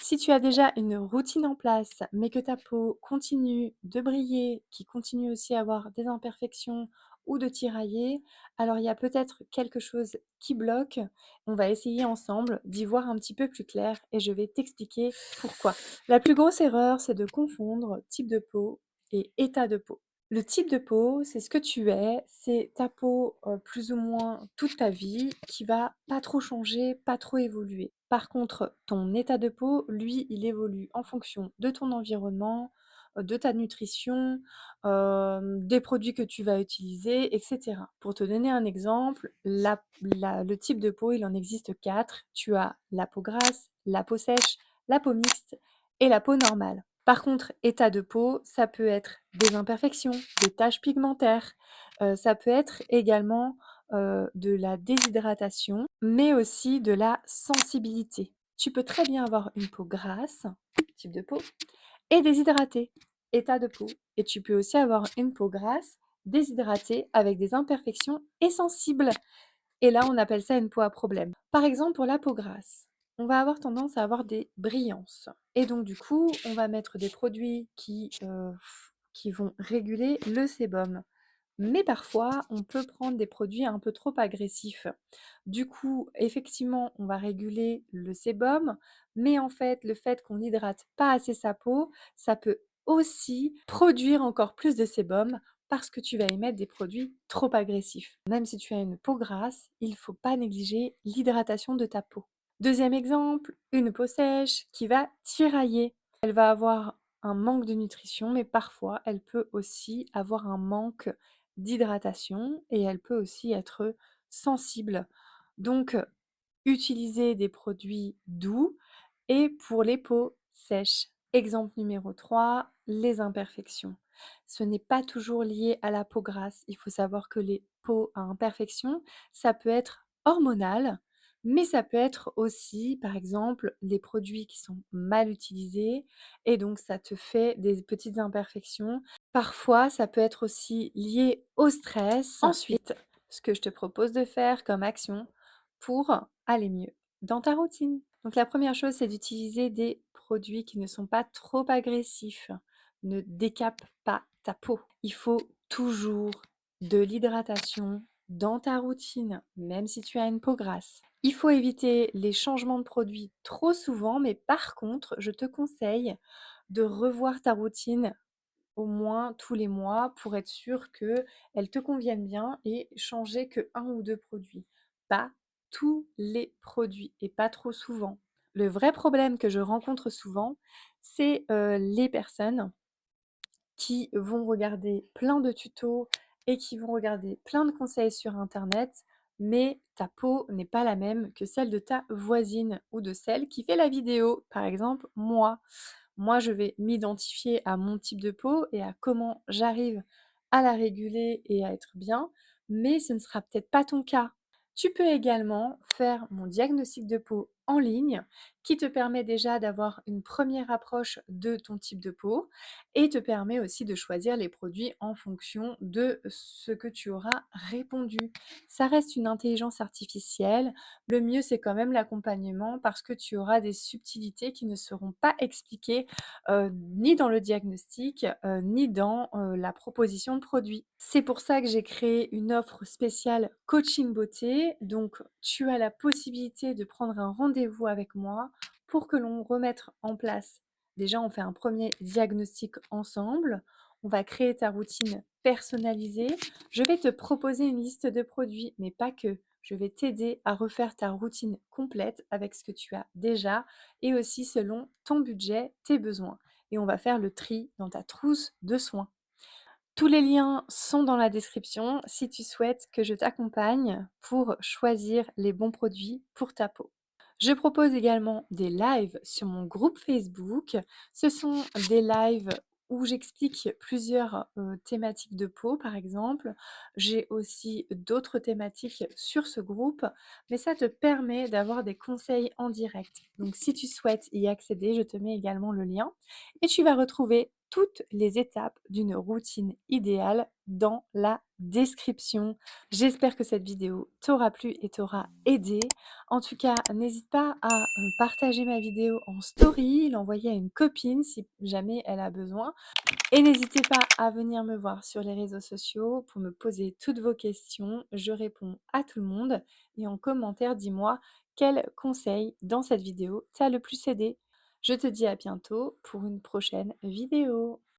Si tu as déjà une routine en place, mais que ta peau continue de briller, qui continue aussi à avoir des imperfections ou de tirailler, alors il y a peut-être quelque chose qui bloque. On va essayer ensemble d'y voir un petit peu plus clair et je vais t'expliquer pourquoi. La plus grosse erreur, c'est de confondre type de peau et état de peau. Le type de peau, c'est ce que tu es, c'est ta peau plus ou moins toute ta vie qui va pas trop changer, pas trop évoluer. Par contre, ton état de peau, lui, il évolue en fonction de ton environnement, de ta nutrition, des produits que tu vas utiliser, etc. Pour te donner un exemple, le type de peau, il en existe quatre. Tu as la peau grasse, la peau sèche, la peau mixte et la peau normale. Par contre, état de peau, ça peut être des imperfections, des taches pigmentaires, ça peut être également, de la déshydratation, mais aussi de la sensibilité. Tu peux très bien avoir une peau grasse, type de peau, et déshydratée, état de peau. Et tu peux aussi avoir une peau grasse, déshydratée, avec des imperfections et sensible. Et là, on appelle ça une peau à problème. Par exemple, pour la peau grasse, on va avoir tendance à avoir des brillances. Et donc, du coup, on va mettre des produits qui vont réguler le sébum. Mais parfois, on peut prendre des produits un peu trop agressifs. Du coup, effectivement, on va réguler le sébum, mais en fait, le fait qu'on n'hydrate pas assez sa peau, ça peut aussi produire encore plus de sébum parce que tu vas émettre des produits trop agressifs. Même si tu as une peau grasse, il ne faut pas négliger l'hydratation de ta peau. Deuxième exemple, une peau sèche qui va tirailler. Elle va avoir un manque de nutrition, mais parfois elle peut aussi avoir un manque d'hydratation et elle peut aussi être sensible. Donc, utiliser des produits doux et pour les peaux sèches. Exemple numéro 3, les imperfections. Ce n'est pas toujours lié à la peau grasse. Il faut savoir que les peaux à imperfections, ça peut être hormonal, mais ça peut être aussi, par exemple, les produits qui sont mal utilisés et donc ça te fait des petites imperfections. Parfois, ça peut être aussi lié au stress. Ensuite, ce que je te propose de faire comme action pour aller mieux dans ta routine. Donc la première chose, c'est d'utiliser des produits qui ne sont pas trop agressifs. Ne décape pas ta peau. Il faut toujours de l'hydratation dans ta routine, même si tu as une peau grasse. Il faut éviter les changements de produits trop souvent, mais par contre, je te conseille de revoir ta routine au moins tous les mois pour être sûr qu'elle te convienne bien et changer que un ou 2 produits. Pas tous les produits et pas trop souvent. Le vrai problème que je rencontre souvent, c'est, les personnes qui vont regarder plein de tutos et qui vont regarder plein de conseils sur internet, mais ta peau n'est pas la même que celle de ta voisine ou de celle qui fait la vidéo. Par exemple, moi, je vais m'identifier à mon type de peau et à comment j'arrive à la réguler et à être bien, mais ce ne sera peut-être pas ton cas. Tu peux également faire mon diagnostic de peau en ligne qui te permet déjà d'avoir une première approche de ton type de peau et te permet aussi de choisir les produits en fonction de ce que tu auras répondu. Ça reste une intelligence artificielle. Le mieux, c'est quand même l'accompagnement parce que tu auras des subtilités qui ne seront pas expliquées ni dans le diagnostic, ni dans la proposition de produit. C'est pour ça que j'ai créé une offre spéciale coaching beauté. Donc, tu as la possibilité de prendre un rendez-vous avec moi pour que l'on remette en place. Déjà, on fait un premier diagnostic ensemble. On va créer ta routine personnalisée. Je vais te proposer une liste de produits, mais pas que. Je vais t'aider à refaire ta routine complète avec ce que tu as déjà et aussi selon ton budget, tes besoins. Et on va faire le tri dans ta trousse de soins. Tous les liens sont dans la description si tu souhaites que je t'accompagne pour choisir les bons produits pour ta peau. Je propose également des lives sur mon groupe Facebook. Ce sont des lives où j'explique plusieurs thématiques de peau, par exemple. J'ai aussi d'autres thématiques sur ce groupe, mais ça te permet d'avoir des conseils en direct. Donc si tu souhaites y accéder, je te mets également le lien et tu vas retrouver toutes les étapes d'une routine idéale dans la description. J'espère que cette vidéo t'aura plu et t'aura aidé. En tout cas, n'hésite pas à partager ma vidéo en story, l'envoyer à une copine si jamais elle a besoin. Et n'hésitez pas à venir me voir sur les réseaux sociaux pour me poser toutes vos questions. Je réponds à tout le monde. Et en commentaire, dis-moi quel conseil dans cette vidéo t'a le plus aidé. Je te dis à bientôt pour une prochaine vidéo.